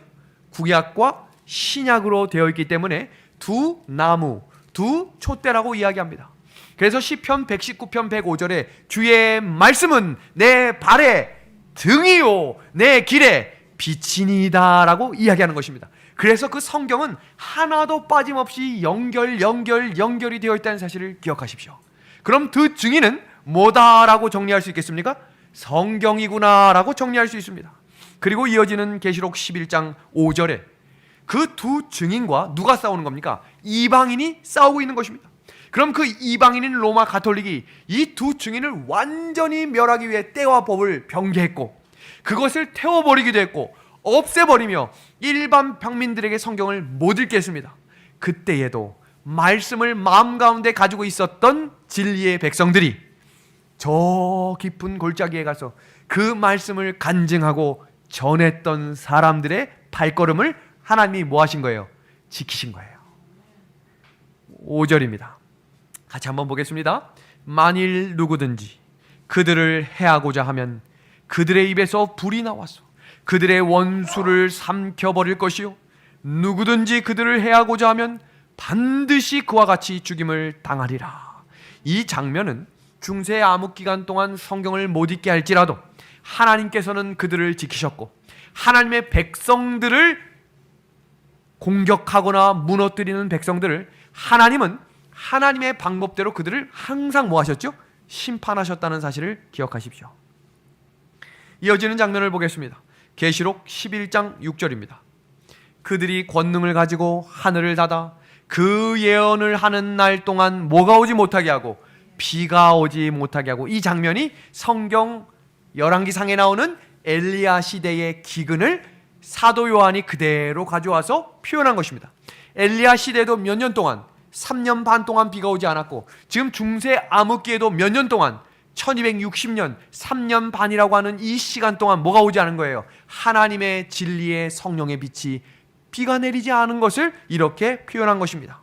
구약과 신약으로 되어 있기 때문에 두 나무, 두 촛대라고 이야기합니다. 그래서 시편 119편 105절에 주의 말씀은 내 발의 등이요 내 길의 빛이니다라고 이야기하는 것입니다. 그래서 그 성경은 하나도 빠짐없이 연결이 되어 있다는 사실을 기억하십시오. 그럼 두 증인은 뭐다라고 정리할 수 있겠습니까? 성경이구나라고 정리할 수 있습니다. 그리고 이어지는 계시록 11장 5절에 그 두 증인과 누가 싸우는 겁니까? 이방인이 싸우고 있는 것입니다. 그럼 그 이방인인 로마 가톨릭이 이 두 증인을 완전히 멸하기 위해 때와 법을 변개했고 그것을 태워버리기도 했고 없애버리며 일반 평민들에게 성경을 못 읽게 했습니다. 그때에도 말씀을 마음 가운데 가지고 있었던 진리의 백성들이 저 깊은 골짜기에 가서 그 말씀을 간증하고 전했던 사람들의 발걸음을 하나님이 뭐 하신 거예요? 지키신 거예요. 5절입니다. 같이 한번 보겠습니다. 만일 누구든지 그들을 해하고자 하면 그들의 입에서 불이 나와서 그들의 원수를 삼켜버릴 것이요 누구든지 그들을 해하고자 하면 반드시 그와 같이 죽임을 당하리라. 이 장면은 중세 암흑기간 동안 성경을 못 읽게 할지라도 하나님께서는 그들을 지키셨고 하나님의 백성들을 공격하거나 무너뜨리는 백성들을 하나님은 하나님의 방법대로 그들을 항상 뭐 하셨죠? 심판하셨다는 사실을 기억하십시오. 이어지는 장면을 보겠습니다. 계시록 11장 6절입니다. 그들이 권능을 가지고 하늘을 닫아 그 예언을 하는 날 동안 뭐가 오지 못하게 하고 비가 오지 못하게 하고, 이 장면이 성경 열왕기상에 나오는 엘리야 시대의 기근을 사도 요한이 그대로 가져와서 표현한 것입니다. 엘리야 시대도 몇 년 동안 3년 반 동안 비가 오지 않았고 지금 중세 암흑기에도 몇 년 동안 1260년 3년 반이라고 하는 이 시간 동안 뭐가 오지 않은 거예요? 하나님의 진리의 성령의 빛이 비가 내리지 않은 것을 이렇게 표현한 것입니다.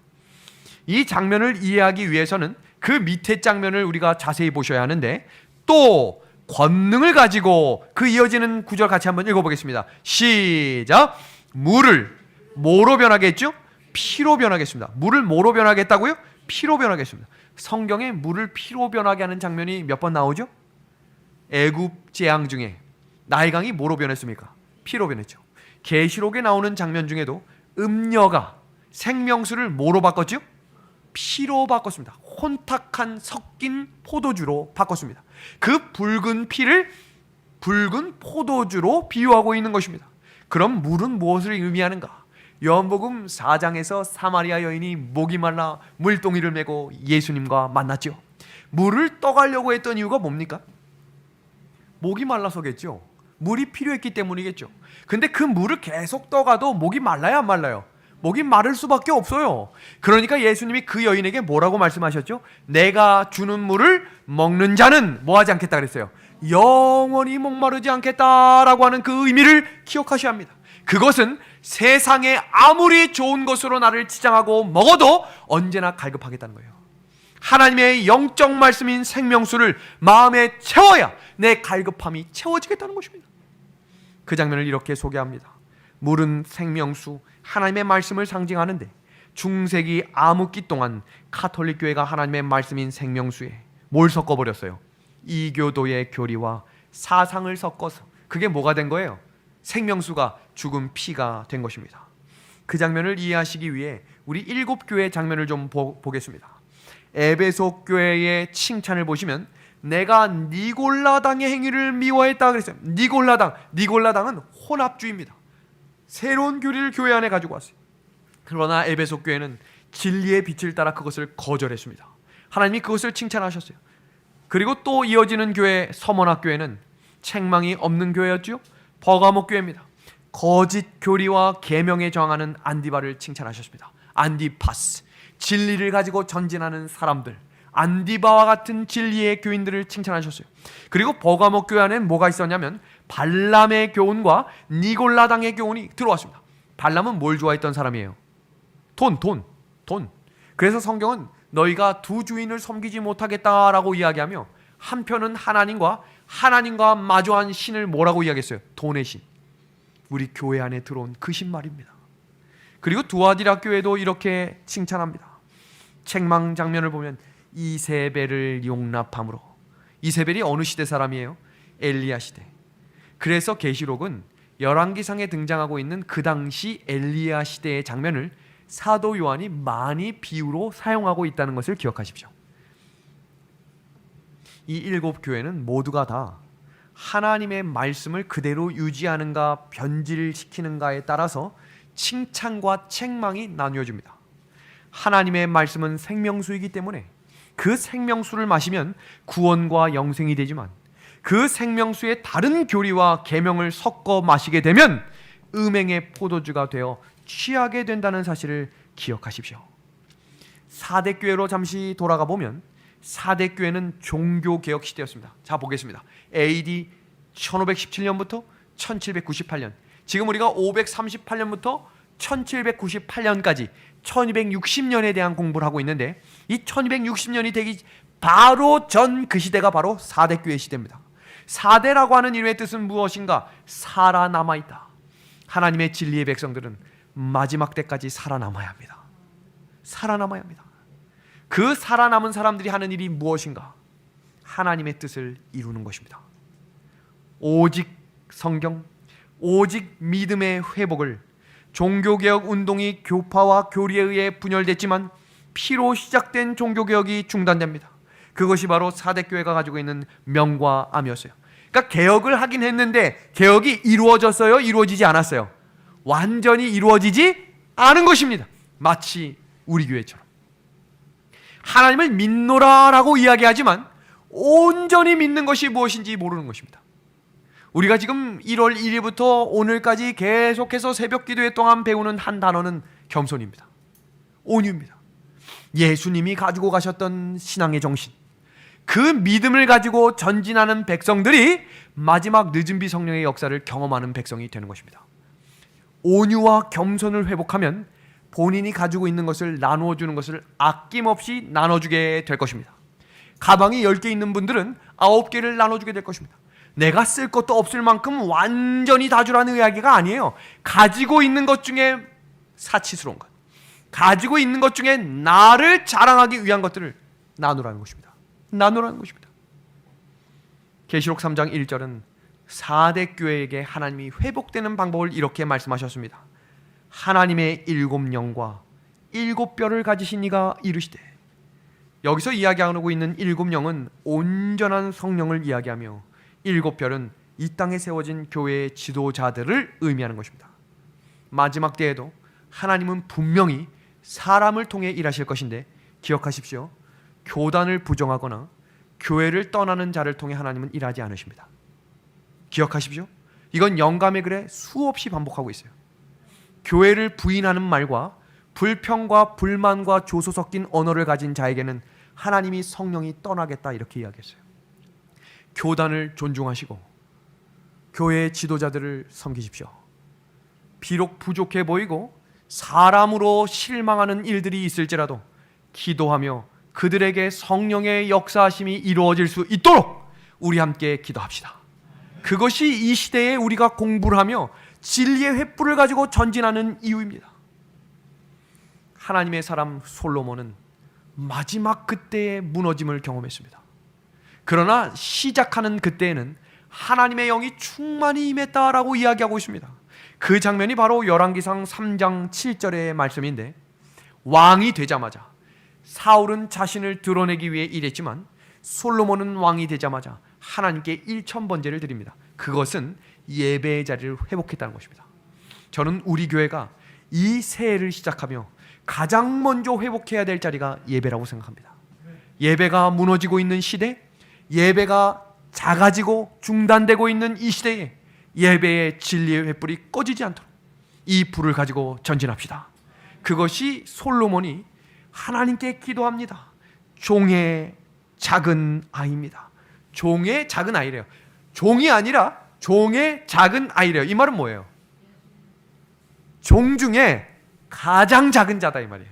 이 장면을 이해하기 위해서는 그 밑에 장면을 우리가 자세히 보셔야 하는데, 또 권능을 가지고, 그 이어지는 구절 같이 한번 읽어보겠습니다. 시작. 물을 뭐로 변하겠죠? 피로 변하겠습니다. 물을 뭐로 변하겠다고요? 피로 변하겠습니다. 성경에 물을 피로 변하게 하는 장면이 몇 번 나오죠? 애굽 재앙 중에 나일강이 뭐로 변했습니까? 피로 변했죠. 계시록에 나오는 장면 중에도 음녀가 생명수를 뭐로 바꿨죠? 피로 바꿨습니다. 혼탁한 섞인 포도주로 바꿨습니다. 그 붉은 피를 붉은 포도주로 비유하고 있는 것입니다. 그럼 물은 무엇을 의미하는가? 요한복음 4장에서 사마리아 여인이 목이 말라 물동이를 메고 예수님과 만났죠. 물을 떠가려고 했던 이유가 뭡니까? 목이 말라서겠죠. 물이 필요했기 때문이겠죠. 근데 그 물을 계속 떠가도 목이 말라요, 안 말라요? 목이 마를 수밖에 없어요. 그러니까 예수님이 그 여인에게 뭐라고 말씀하셨죠? 내가 주는 물을 먹는 자는 뭐 하지 않겠다 그랬어요? 영원히 목마르지 않겠다라고 하는 그 의미를 기억하셔야 합니다. 그것은 세상에 아무리 좋은 것으로 나를 치장하고 먹어도 언제나 갈급하겠다는 거예요. 하나님의 영적 말씀인 생명수를 마음에 채워야 내 갈급함이 채워지겠다는 것입니다. 그 장면을 이렇게 소개합니다. 물은 생명수, 하나님의 말씀을 상징하는데 중세기 암흑기 동안 가톨릭 교회가 하나님의 말씀인 생명수에 뭘 섞어버렸어요? 이교도의 교리와 사상을 섞어서 그게 뭐가 된 거예요? 생명수가 죽은 피가 된 것입니다. 그 장면을 이해하시기 위해 우리 7교회 장면을 좀 보겠습니다. 에베소 교회의 칭찬을 보시면 내가 니골라당의 행위를 미워했다 그랬어요. 니골라당은 혼합주의입니다. 새로운 교리를 교회 안에 가지고 왔어요. 그러나 에베소 교회는 진리의 빛을 따라 그것을 거절했습니다. 하나님이 그것을 칭찬하셨어요. 그리고 또 이어지는 교회 서머나 교회는 책망이 없는 교회였죠. 버가모 교회입니다. 거짓 교리와 계명에 저항하는 안디바를 칭찬하셨습니다. 안디파스, 진리를 가지고 전진하는 사람들, 안디바와 같은 진리의 교인들을 칭찬하셨어요. 그리고 버가모 교회 안에는 뭐가 있었냐면 발람의 교훈과 니골라당의 교훈이 들어왔습니다. 발람은 뭘 좋아했던 사람이에요? 돈. 그래서 성경은 너희가 두 주인을 섬기지 못하겠다라고 이야기하며 한편은 하나님과 마주한 신을 뭐라고 이야기했어요? 돈의 신. 우리 교회 안에 들어온 그 신 말입니다. 그리고 두아디라 교회도 이렇게 칭찬합니다. 책망 장면을 보면 이세벨을 용납함으로. 이세벨이 어느 시대 사람이에요? 엘리야 시대. 그래서 계시록은 열왕기상에 등장하고 있는 그 당시 엘리야 시대의 장면을 사도 요한이 많이 비유로 사용하고 있다는 것을 기억하십시오. 이 7교회는 모두가 다 하나님의 말씀을 그대로 유지하는가 변질시키는가에 따라서 칭찬과 책망이 나뉘어집니다. 하나님의 말씀은 생명수이기 때문에 그 생명수를 마시면 구원과 영생이 되지만 그 생명수에 다른 교리와 계명을 섞어 마시게 되면 음행의 포도주가 되어 취하게 된다는 사실을 기억하십시오. 4대 교회로 잠시 돌아가 보면 4대 교회는 종교개혁 시대였습니다. 자, 보겠습니다. AD 1517년부터 1798년, 지금 우리가 538년부터 1798년까지 1260년에 대한 공부를 하고 있는데, 이 1260년이 되기 바로 전 그 시대가 바로 4대 교회 시대입니다. 4대라고 하는 이름의 뜻은 무엇인가? 살아남아있다. 하나님의 진리의 백성들은 마지막 때까지 살아남아야 합니다. 살아남아야 합니다. 그 살아남은 사람들이 하는 일이 무엇인가? 하나님의 뜻을 이루는 것입니다. 오직 성경, 오직 믿음의 회복을, 종교개혁 운동이 교파와 교리에 의해 분열됐지만 피로 시작된 종교개혁이 중단됩니다. 그것이 바로 4대 교회가 가지고 있는 명과 암이었어요. 그러니까 개혁을 하긴 했는데 개혁이 이루어졌어요? 이루어지지 않았어요? 완전히 이루어지지 않은 것입니다. 마치 우리 교회처럼 하나님을 믿노라라고 이야기하지만 온전히 믿는 것이 무엇인지 모르는 것입니다. 우리가 지금 1월 1일부터 오늘까지 계속해서 새벽 기도회 동안 배우는 한 단어는 겸손입니다. 온유입니다. 예수님이 가지고 가셨던 신앙의 정신, 그 믿음을 가지고 전진하는 백성들이 마지막 늦은 비 성령의 역사를 경험하는 백성이 되는 것입니다. 온유와 겸손을 회복하면 본인이 가지고 있는 것을 나누어 주는 것을 아낌없이 나눠주게 될 것입니다. 가방이 10개 있는 분들은 9개를 나눠주게 될 것입니다. 내가 쓸 것도 없을 만큼 완전히 다 주라는 이야기가 아니에요. 가지고 있는 것 중에 사치스러운 것, 가지고 있는 것 중에 나를 자랑하기 위한 것들을 나누라는 것입니다. 나누라는 것입니다. 계시록 3장 1절은 4대 교회에게 하나님이 회복되는 방법을 이렇게 말씀하셨습니다. 하나님의 7영과 7뼈를 가지신 이가 이르시되, 여기서 이야기하고 있는 7영은 온전한 성령을 이야기하며 7뼈는 이 땅에 세워진 교회의 지도자들을 의미하는 것입니다. 마지막 때에도 하나님은 분명히 사람을 통해 일하실 것인데 기억하십시오. 교단을 부정하거나 교회를 떠나는 자를 통해 하나님은 일하지 않으십니다. 기억하십시오. 이건 영감의 글에 수없이 반복하고 있어요. 교회를 부인하는 말과 불평과 불만과 조소 섞인 언어를 가진 자에게는 하나님이 성령이 떠나겠다 이렇게 이야기했어요. 교단을 존중하시고 교회 지도자들을 섬기십시오. 비록 부족해 보이고 사람으로 실망하는 일들이 있을지라도 기도하며 그들에게 성령의 역사하심이 이루어질 수 있도록 우리 함께 기도합시다. 그것이 이 시대에 우리가 공부를 하며 진리의 횃불을 가지고 전진하는 이유입니다. 하나님의 사람 솔로몬은 마지막 그때의 무너짐을 경험했습니다. 그러나 시작하는 그때에는 하나님의 영이 충만히 임했다라고 이야기하고 있습니다. 그 장면이 바로 열왕기상 3장 7절의 말씀인데, 왕이 되자마자 사울은 자신을 드러내기 위해 일했지만 솔로몬은 왕이 되자마자 하나님께 1000번제를 드립니다. 그것은 예배의 자리를 회복했다는 것입니다. 저는 우리 교회가 이 새해를 시작하며 가장 먼저 회복해야 될 자리가 예배라고 생각합니다. 예배가 무너지고 있는 시대, 예배가 작아지고 중단되고 있는 이 시대에 예배의 진리의 횃불이 꺼지지 않도록 이 불을 가지고 전진합시다. 그것이 솔로몬이 하나님께 기도합니다. 종의 작은 아이입니다. 종의 작은 아이래요. 종이 아니라 종의 작은 아이래요. 이 말은 뭐예요? 종 중에 가장 작은 자다 이 말이에요.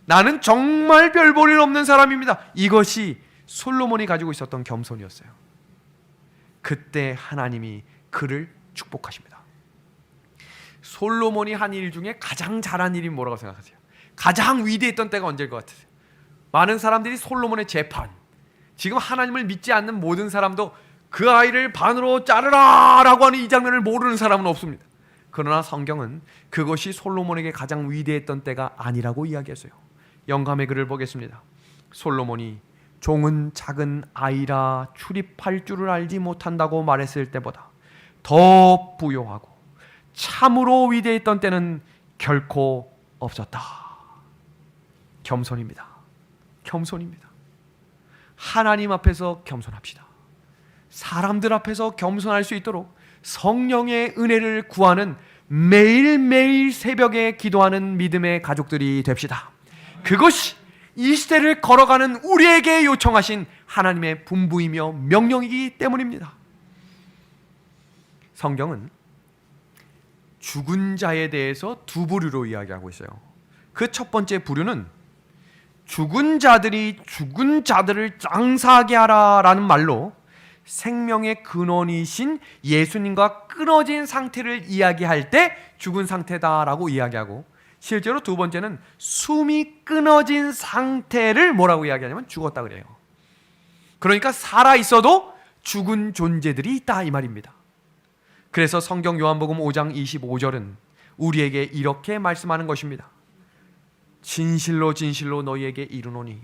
나는 정말 별 볼 일 없는 사람입니다. 이것이 솔로몬이 가지고 있었던 겸손이었어요. 그때 하나님이 그를 축복하십니다. 솔로몬이 한 일 중에 가장 잘한 일이 뭐라고 생각하세요? 가장 위대했던 때가 언제일 것 같으세요? 많은 사람들이 솔로몬의 재판, 지금 하나님을 믿지 않는 모든 사람도 그 아이를 반으로 자르라 라고 하는 이 장면을 모르는 사람은 없습니다. 그러나 성경은 그것이 솔로몬에게 가장 위대했던 때가 아니라고 이야기했어요. 영감의 글을 보겠습니다. 솔로몬이 종은 작은 아이라 출입할 줄을 알지 못한다고 말했을 때보다 더 부요하고 참으로 위대했던 때는 결코 없었다. 겸손입니다. 겸손입니다. 하나님 앞에서 겸손합시다. 사람들 앞에서 겸손할 수 있도록 성령의 은혜를 구하는 매일매일 새벽에 기도하는 믿음의 가족들이 됩시다. 그것이 이 시대를 걸어가는 우리에게 요청하신 하나님의 분부이며 명령이기 때문입니다. 성경은 죽은 자에 대해서 두 부류로 이야기하고 있어요. 그 첫 번째 부류는 죽은 자들이 죽은 자들을 장사하게 하라라는 말로 생명의 근원이신 예수님과 끊어진 상태를 이야기할 때 죽은 상태다라고 이야기하고, 실제로 두 번째는 숨이 끊어진 상태를 뭐라고 이야기하냐면 죽었다 그래요. 그러니까 살아있어도 죽은 존재들이 있다 이 말입니다. 그래서 성경 요한복음 5장 25절은 우리에게 이렇게 말씀하는 것입니다. 진실로 진실로 너희에게 이르노니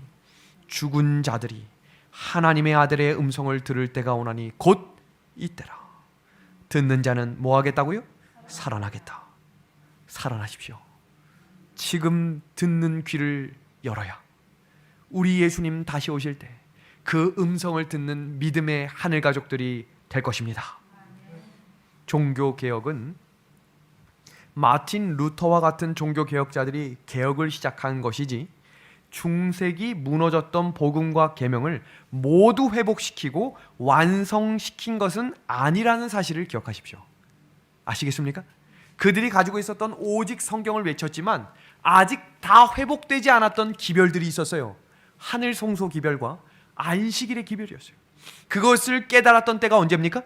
죽은 자들이 하나님의 아들의 음성을 들을 때가 오나니 곧 이때라. 듣는 자는 뭐 하겠다고요? 살아나겠다. 살아나십시오. 지금 듣는 귀를 열어야 우리 예수님 다시 오실 때 그 음성을 듣는 믿음의 하늘 가족들이 될 것입니다. 종교개혁은 마틴 루터와 같은 종교개혁자들이 개혁을 시작한 것이지 중세기 무너졌던 복음과 계명을 모두 회복시키고 완성시킨 것은 아니라는 사실을 기억하십시오. 아시겠습니까? 그들이 가지고 있었던 오직 성경을 외쳤지만 아직 다 회복되지 않았던 기별들이 있었어요. 하늘 성소 기별과 안식일의 기별이었어요. 그것을 깨달았던 때가 언제입니까?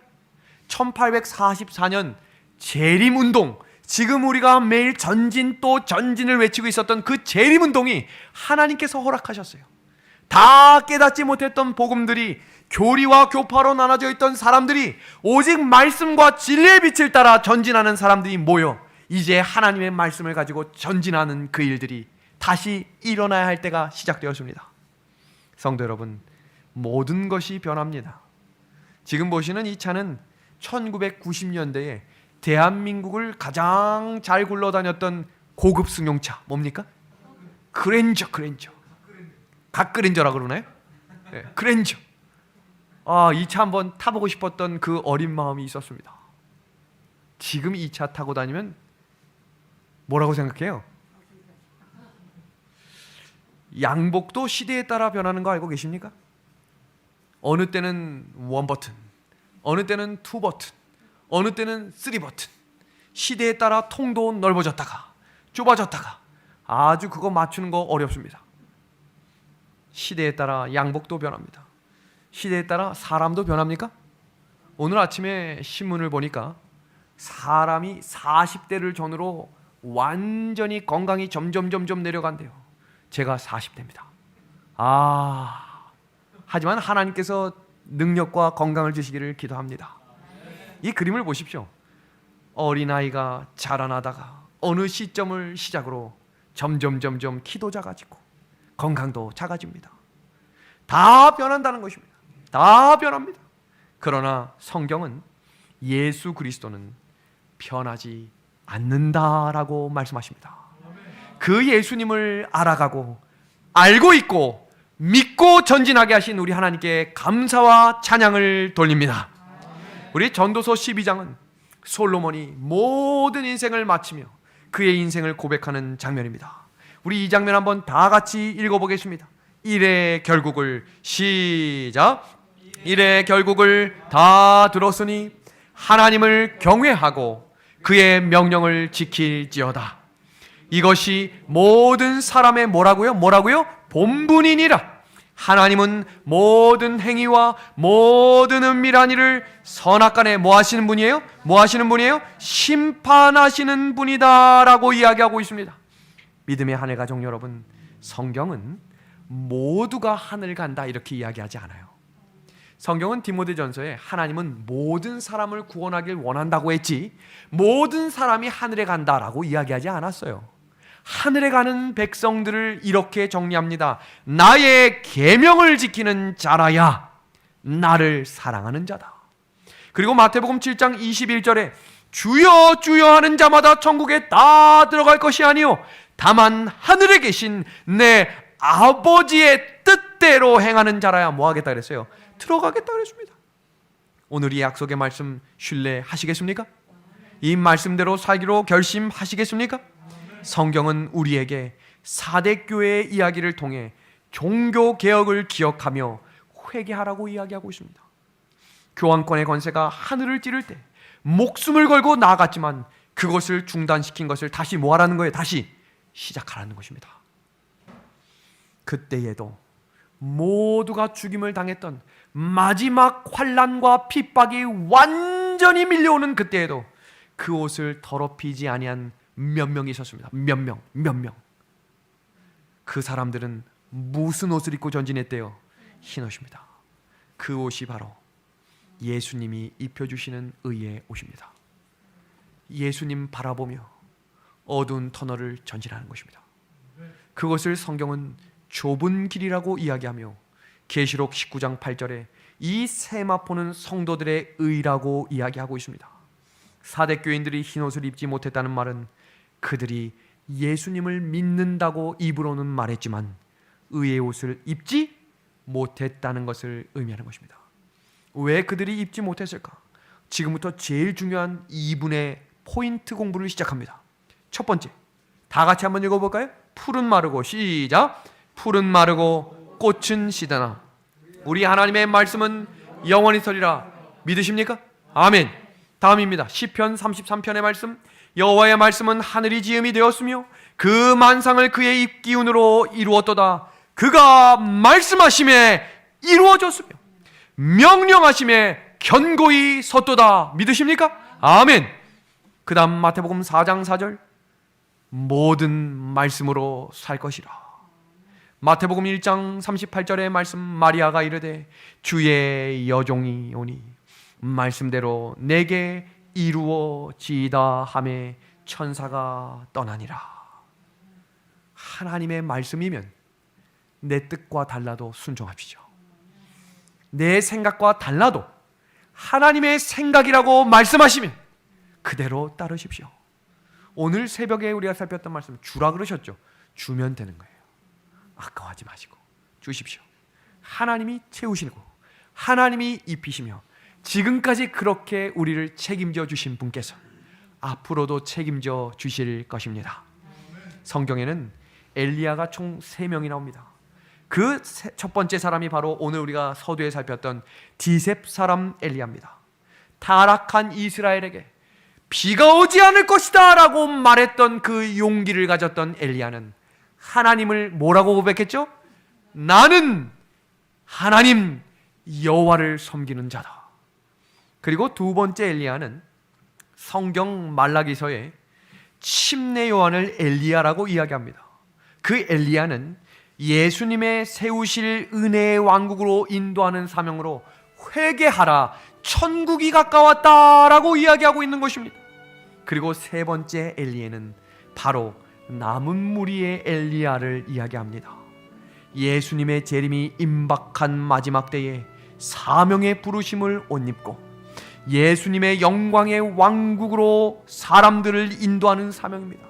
1844년 재림운동, 지금 우리가 매일 전진 또 전진을 외치고 있었던 그 재림운동이 하나님께서 허락하셨어요. 다 깨닫지 못했던 복음들이 교리와 교파로 나눠져 있던 사람들이 오직 말씀과 진리의 빛을 따라 전진하는 사람들이 모여 이제 하나님의 말씀을 가지고 전진하는 그 일들이 다시 일어나야 할 때가 시작되었습니다. 성도 여러분, 모든 것이 변합니다. 지금 보시는 이 차는 1990년대에 대한민국을 가장 잘 굴러다녔던 고급 승용차 뭡니까? 그랜저. 갓그랜저라 그러나요? 네, 그랜저. 이 차 한번 타보고 싶었던 그 어린 마음이 있었습니다. 지금 이 차 타고 다니면 뭐라고 생각해요? 양복도 시대에 따라 변하는 거 알고 계십니까? 어느 때는 원 버튼, 어느 때는 2버튼, 어느 때는 3버튼. 시대에 따라 통도 넓어졌다가 좁아졌다가 아주 그거 맞추는 거 어렵습니다. 시대에 따라 양복도 변합니다. 시대에 따라 사람도 변합니까? 오늘 아침에 신문을 보니까 사람이 40대를 전후로 완전히 건강이 점점 내려간대요. 제가 40대입니다. 하지만 하나님께서 능력과 건강을 주시기를 기도합니다. 이 그림을 보십시오. 어린아이가 자라나다가 어느 시점을 시작으로 점점 키도 작아지고 건강도 작아집니다. 다 변한다는 것입니다. 다 변합니다. 그러나 성경은 예수 그리스도는 변하지 않는다라고 말씀하십니다. 그 예수님을 알아가고 알고 있고 믿고 전진하게 하신 우리 하나님께 감사와 찬양을 돌립니다. 우리 전도서 12장은 솔로몬이 모든 인생을 마치며 그의 인생을 고백하는 장면입니다. 우리 이 장면 한번 다 같이 읽어보겠습니다. 일의 결국을 시작. 일의 결국을 다 들었으니 하나님을 경외하고 그의 명령을 지킬지어다. 이것이 모든 사람의 뭐라고요? 본분이니라. 하나님은 모든 행위와 모든 은밀한 일을 선악간에 뭐 하시는 분이에요? 심판하시는 분이다라고 이야기하고 있습니다. 믿음의 하늘 가족 여러분, 성경은 모두가 하늘 간다 이렇게 이야기하지 않아요. 성경은 디모데전서에 하나님은 모든 사람을 구원하길 원한다고 했지 모든 사람이 하늘에 간다라고 이야기하지 않았어요. 하늘에 가는 백성들을 이렇게 정리합니다. 나의 계명을 지키는 자라야 나를 사랑하는 자다. 그리고 마태복음 7장 21절에 주여 주여 하는 자마다 천국에 다 들어갈 것이 아니요 다만 하늘에 계신 내 아버지의 뜻대로 행하는 자라야 뭐 하겠다 그랬어요? 들어가겠다 그랬습니다. 오늘 이 약속의 말씀 신뢰하시겠습니까? 이 말씀대로 살기로 결심하시겠습니까? 성경은 우리에게 4대 교회의 이야기를 통해 종교 개혁을 기억하며 회개하라고 이야기하고 있습니다. 교황권의 권세가 하늘을 찌를 때 목숨을 걸고 나아갔지만 그것을 중단시킨 것을 다시 뭐 하라는 거예요? 다시 시작하라는 것입니다. 그때에도 모두가 죽임을 당했던 마지막 환난과 핍박이 완전히 밀려오는 그때에도 그 옷을 더럽히지 아니한 몇 명이 있었습니다. 몇 명. 그 사람들은 무슨 옷을 입고 전진했대요? 흰 옷입니다. 그 옷이 바로 예수님이 입혀주시는 의의 옷입니다. 예수님 바라보며 어두운 터널을 전진하는 것입니다. 그것을 성경은 좁은 길이라고 이야기하며 계시록 19장 8절에 이 세마포는 성도들의 의라고 이야기하고 있습니다. 4대 교인들이 흰 옷을 입지 못했다는 말은 그들이 예수님을 믿는다고 입으로는 말했지만 의의 옷을 입지 못했다는 것을 의미하는 것입니다. 왜 그들이 입지 못했을까? 지금부터 제일 중요한 2분의 포인트 공부를 시작합니다. 첫 번째, 다 같이 한번 읽어볼까요? 풀은 마르고 시작. 풀은 마르고 꽃은 시드나 우리 하나님의 말씀은 영원히 서리라. 믿으십니까? 아멘. 다음입니다. 시편 33편의 말씀. 여호와의 말씀은 하늘이 지음이 되었으며 그 만상을 그의 입 기운으로 이루었도다. 그가 말씀하심에 이루어졌으며 명령하심에 견고히 섰도다. 믿으십니까? 아멘. 그 다음 마태복음 4장 4절 모든 말씀으로 살 것이라. 마태복음 1장 38절의 말씀 마리아가 이르되 주의 여종이 오니 말씀대로 내게 이루어지이다 하매 천사가 떠나니라. 하나님의 말씀이면 내 뜻과 달라도 순종하십시오. 내 생각과 달라도 하나님의 생각이라고 말씀하시면 그대로 따르십시오. 오늘 새벽에 우리가 살폈던 말씀 주라 그러셨죠. 주면 되는 거예요. 아까워하지 마시고 주십시오. 하나님이 채우시고 하나님이 입히시며 지금까지 그렇게 우리를 책임져 주신 분께서 앞으로도 책임져 주실 것입니다. 성경에는 엘리야가 총 3명이 나옵니다. 그 첫 번째 사람이 바로 오늘 우리가 서두에 살폈던 디셉 사람 엘리야입니다. 타락한 이스라엘에게 비가 오지 않을 것이다 라고 말했던 그 용기를 가졌던 엘리야는 하나님을 뭐라고 고백했죠? 나는 하나님 여호와를 섬기는 자다. 그리고 두 번째 엘리야는 성경 말라기서에 침례 요한을 엘리야라고 이야기합니다. 그 엘리야는 예수님의 세우실 은혜의 왕국으로 인도하는 사명으로 회개하라, 천국이 가까웠다라고 이야기하고 있는 것입니다. 그리고 세 번째 엘리야는 바로 남은 무리의 엘리야를 이야기합니다. 예수님의 재림이 임박한 마지막 때에 사명의 부르심을 옷 입고 예수님의 영광의 왕국으로 사람들을 인도하는 사명입니다.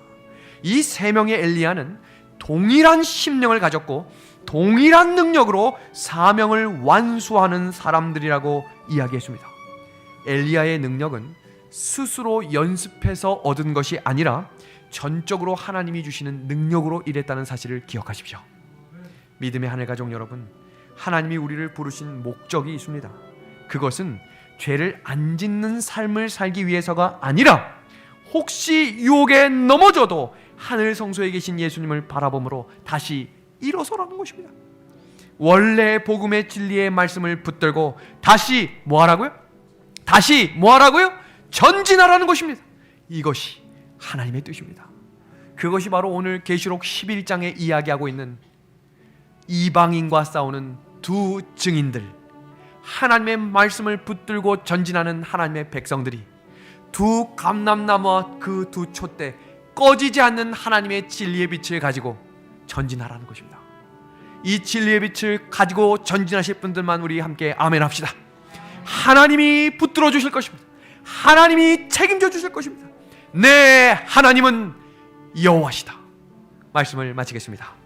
이 세 명의 엘리야는 동일한 심령을 가졌고 동일한 능력으로 사명을 완수하는 사람들이라고 이야기했습니다. 엘리야의 능력은 스스로 연습해서 얻은 것이 아니라 전적으로 하나님이 주시는 능력으로 일했다는 사실을 기억하십시오. 믿음의 하늘 가족 여러분, 하나님이 우리를 부르신 목적이 있습니다. 그것은 죄를 안 짓는 삶을 살기 위해서가 아니라 혹시 유혹에 넘어져도 하늘 성소에 계신 예수님을 바라봄으로 다시 일어서라는 것입니다. 원래 복음의 진리의 말씀을 붙들고 다시 뭐하라고요? 다시 뭐하라고요? 전진하라는 것입니다. 이것이 하나님의 뜻입니다. 그것이 바로 오늘 계시록 11장에 이야기하고 있는 이방인과 싸우는 두 증인들, 하나님의 말씀을 붙들고 전진하는 하나님의 백성들이 두 감람나무와 그 두 촛대, 꺼지지 않는 하나님의 진리의 빛을 가지고 전진하라는 것입니다. 이 진리의 빛을 가지고 전진하실 분들만 우리 함께 아멘 합시다. 하나님이 붙들어 주실 것입니다. 하나님이 책임져 주실 것입니다. 네, 하나님은 여호와시다. 말씀을 마치겠습니다.